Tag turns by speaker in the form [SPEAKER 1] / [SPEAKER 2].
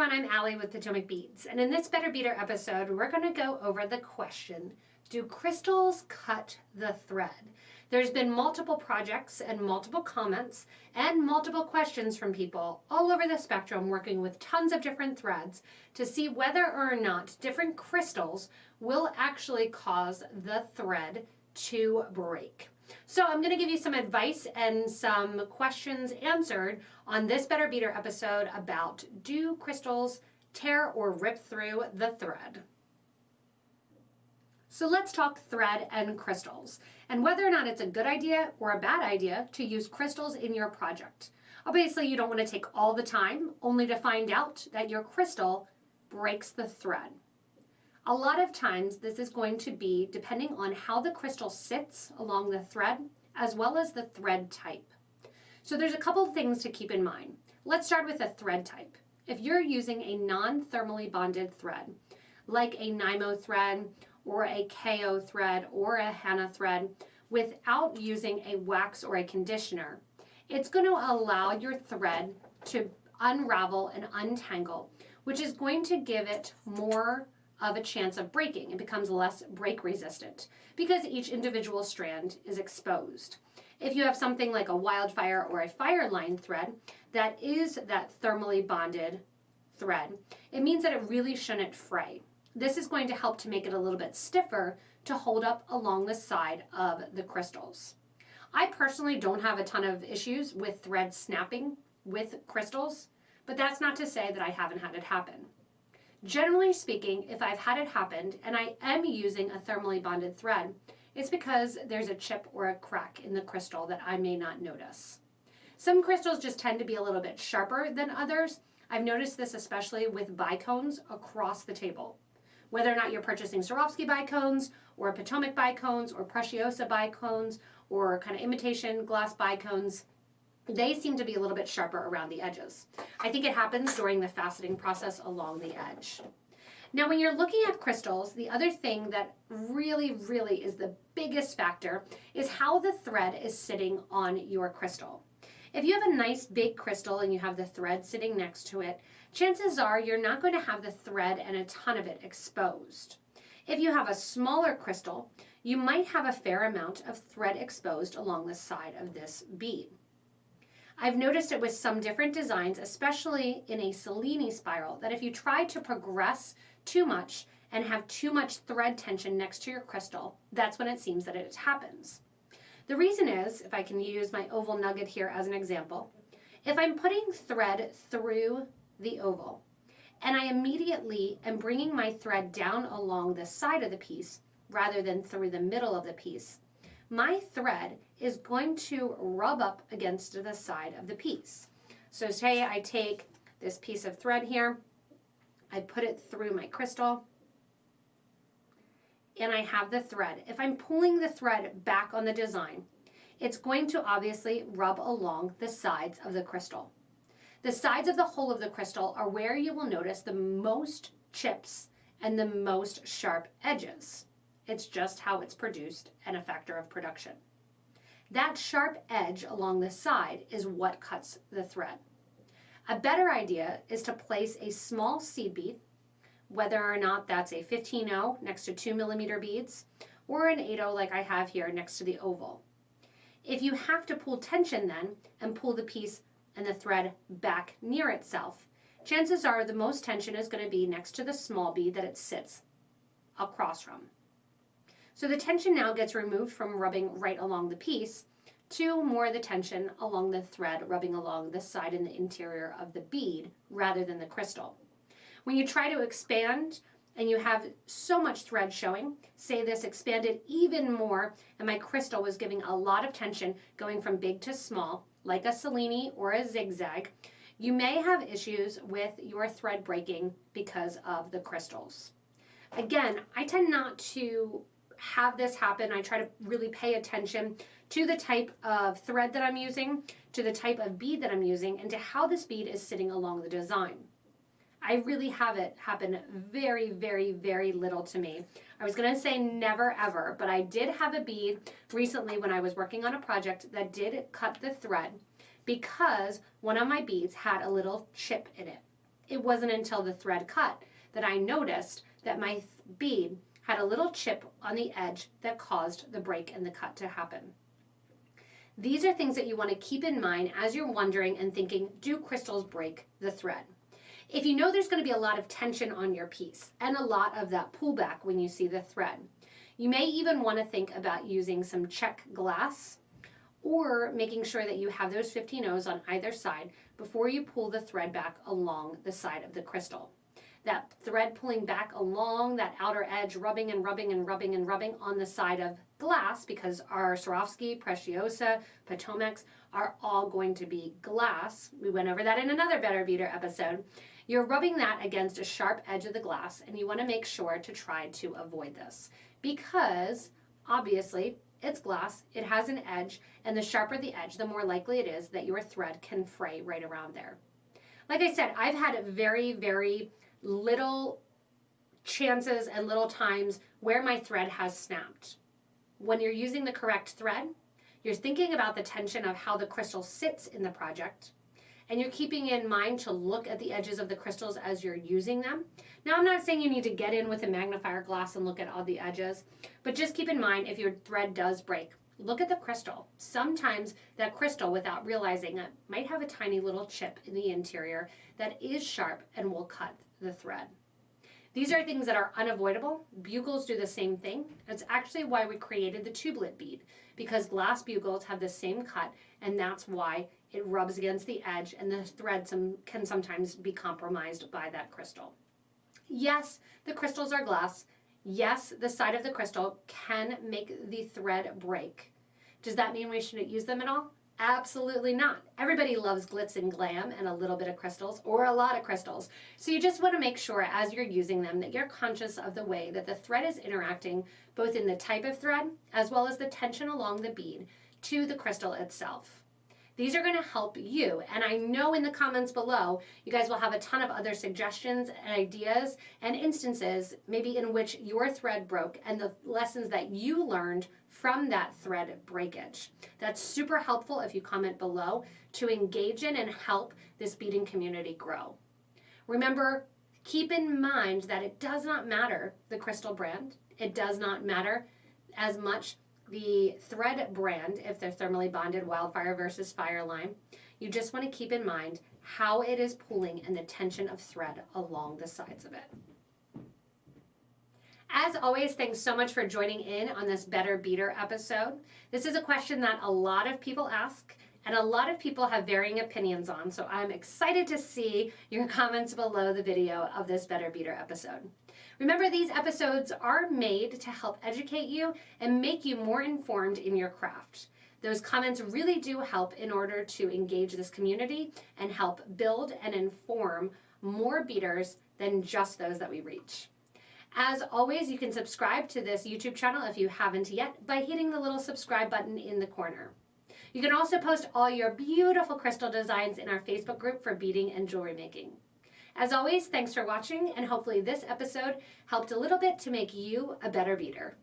[SPEAKER 1] everyone, I'm Allie with PotomacBeads, and in this Better Beader episode, we're going to go over the question, do crystals cut the thread? There's been multiple projects and multiple comments and multiple questions from people all over the spectrum working with tons of different threads to see whether or not different crystals will actually cause the thread to break. So I'm going to give you some advice and some questions answered on this Better Beader episode about, do crystals tear or rip through the thread? So let's talk thread and crystals and whether or not it's a good idea or a bad idea to use crystals in your project. Obviously, you don't want to take all the time only to find out that your crystal breaks the thread. A lot of times this is going to be depending on how the crystal sits along the thread as well as the thread type. So there's a couple of things to keep in mind. Let's start with the thread type. If you're using a non-thermally bonded thread, like a NYMO thread or a KO thread or a henna thread, without using a wax or a conditioner, it's going to allow your thread to unravel and untangle, which is going to give it more of a chance of breaking. It becomes less break resistant because each individual strand is exposed. If you have something like a wildfire or a fire line thread that is that thermally bonded thread, it means that it really shouldn't fray. This is going to help to make it a little bit stiffer to hold up along the side of the crystals. I personally don't have a ton of issues with thread snapping with crystals, but that's not to say that I haven't had it happen. Generally speaking, if I've had it happen and I am using a thermally bonded thread, it's because there's a chip or a crack in the crystal that I may not notice. Some crystals just tend to be a little bit sharper than others. I've noticed this especially with bicones across the table. Whether or not you're purchasing Swarovski bicones or Potomac bicones or Preciosa bicones or kind of imitation glass bicones, they seem to be a little bit sharper around the edges. I think it happens during the faceting process along the edge. Now, when you're looking at crystals, the other thing that really is the biggest factor is how the thread is sitting on your crystal. If you have a nice big crystal and you have the thread sitting next to it, chances are you're not going to have the thread and a ton of it exposed. If you have a smaller crystal, you might have a fair amount of thread exposed along the side of this bead. I've noticed it with some different designs, especially in a Cellini spiral, that if you try to progress too much and have too much thread tension next to your crystal, that's when it seems that it happens. The reason is, if I can use my oval nugget here as an example, if I'm putting thread through the oval and I immediately am bringing my thread down along the side of the piece rather than through the middle of the piece, my thread is going to rub up against the side of the piece. So say I take this piece of thread here, I put it through my crystal, and I have the thread. If I'm pulling the thread back on the design, it's going to obviously rub along the sides of the crystal. The sides of the hole of the crystal are where you will notice the most chips and the most sharp edges. It's just how it's produced and a factor of production. That sharp edge along the side is what cuts the thread. A better idea is to place a small seed bead, whether or not that's a 15-0 next to 2mm beads or an 8-0 like I have here next to the oval. If you have to pull tension then and pull the piece and the thread back near itself, chances are the most tension is going to be next to the small bead that it sits across from. So the tension now gets removed from rubbing right along the piece to more of the tension along the thread rubbing along the side and the interior of the bead rather than the crystal. When you try to expand and you have so much thread showing, say this expanded even more and my crystal was giving a lot of tension going from big to small, like a Cellini or a zigzag, you may have issues with your thread breaking because of the crystals. Again, I tend not to have this happen. I try to really pay attention to the type of thread that I'm using, to the type of bead that I'm using, and to how this bead is sitting along the design. I really have it happen very little to me. I was going to say never ever, but I did have a bead recently when I was working on a project that did cut the thread because one of my beads had a little chip in it. It wasn't until the thread cut that I noticed that my bead had a little chip on the edge that caused the break in the cut to happen. These are things that you want to keep in mind as you're wondering and thinking, do crystals break the thread? If you know there's going to be a lot of tension on your piece and a lot of that pullback when you see the thread, you may even want to think about using some check glass or making sure that you have those 15 O's on either side before you pull the thread back along the side of the crystal. That thread pulling back along that outer edge, rubbing and rubbing and rubbing and rubbing on the side of glass, because our Swarovski, Preciosa, Potomacs are all going to be glass. We went over that in another Better Beader episode. You're rubbing that against a sharp edge of the glass, and you want to make sure to try to avoid this because obviously it's glass, it has an edge, and the sharper the edge, the more likely it is that your thread can fray right around there. Like I said, I've had very, very little chances and little times where my thread has snapped. When you're using the correct thread, you're thinking about the tension of how the crystal sits in the project, and you're keeping in mind to look at the edges of the crystals as you're using them. Now, I'm not saying you need to get in with a magnifier glass and look at all the edges, but just keep in mind if your thread does break, look at the crystal. Sometimes that crystal, without realizing it, might have a tiny little chip in the interior that is sharp and will cut the thread. These are things that are unavoidable. Bugles do the same thing. That's actually why we created the tubelet bead, because glass bugles have the same cut, and that's why it rubs against the edge and the thread can sometimes be compromised by that crystal. Yes, the crystals are glass. Yes, the side of the crystal can make the thread break. Does that mean we shouldn't use them at all? Absolutely not. Everybody loves glitz and glam and a little bit of crystals or a lot of crystals. So you just want to make sure as you're using them that you're conscious of the way that the thread is interacting both in the type of thread as well as the tension along the bead to the crystal itself. These are going to help you, and I know in the comments below you guys will have a ton of other suggestions and ideas and instances maybe in which your thread broke and the lessons that you learned from that thread breakage. That's super helpful if you comment below to engage in and help this beading community grow. Remember, keep in mind that it does not matter the crystal brand. It does not matter as much the thread brand if they're thermally bonded, wildfire versus fireline. You just want to keep in mind how it is pulling and the tension of thread along the sides of it. As always, thanks so much for joining in on this Better Beader episode. This is a question that a lot of people ask and a lot of people have varying opinions on, so I'm excited to see your comments below the video of this Better Beader episode. Remember, these episodes are made to help educate you and make you more informed in your craft. Those comments really do help in order to engage this community and help build and inform more beaders than just those that we reach. As always, you can subscribe to this YouTube channel if you haven't yet by hitting the little subscribe button in the corner. You can also post all your beautiful crystal designs in our Facebook group for beading and jewelry making. As always, thanks for watching, and hopefully this episode helped a little bit to make you a better beader.